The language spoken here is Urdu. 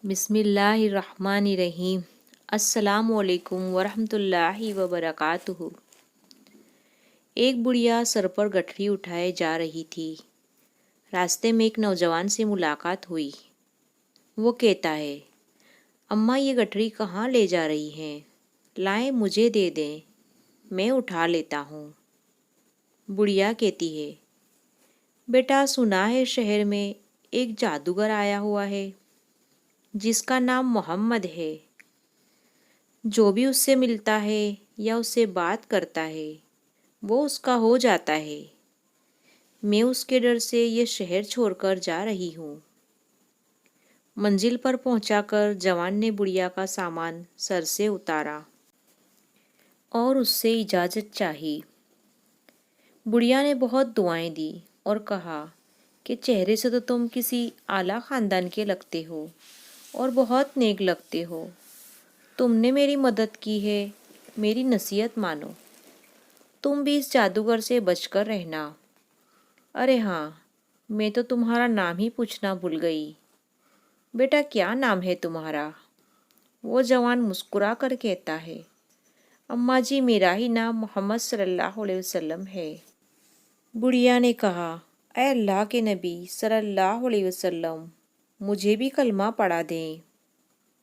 بسم اللہ الرحمن الرحیم۔ السلام علیکم ورحمۃ اللہ وبرکاتہ۔ ایک بڑھیا سر پر گٹھری اٹھائے جا رہی تھی۔ راستے میں ایک نوجوان سے ملاقات ہوئی۔ وہ کہتا ہے، اماں یہ گٹھری کہاں لے جا رہی ہیں؟ لائیں مجھے دے دیں، میں اٹھا لیتا ہوں۔ بڑھیا کہتی ہے، بیٹا سنا ہے شہر میں ایک جادوگر آیا ہوا ہے جس کا نام محمد ہے۔ جو بھی اس سے ملتا ہے یا اس سے بات کرتا ہے وہ اس کا ہو جاتا ہے۔ میں اس کے ڈر سے یہ شہر چھوڑ کر جا رہی ہوں۔ منزل پر پہنچا کر جوان نے بڑھیا کا سامان سر سے اتارا اور اس سے اجازت چاہی۔ بڑھیا نے بہت دعائیں دی اور کہا کہ چہرے سے تو تم کسی اعلیٰ خاندان کے لگتے ہو اور بہت نیک لگتے ہو۔ تم نے میری مدد کی ہے، میری نصیحت مانو۔ تم بھی اس جادوگر سے بچ کر رہنا۔ ارے ہاں، میں تو تمہارا نام ہی پوچھنا بھول گئی۔ بیٹا کیا نام ہے تمہارا؟ وہ جوان مسکرا کر کہتا ہے، اماں جی میرا ہی نام محمد صلی اللہ علیہ وسلم ہے۔ بڑھیا نے کہا، اے اللہ کے نبی صلی اللہ علیہ وسلم، مجھے بھی کلمہ پڑھا دیں۔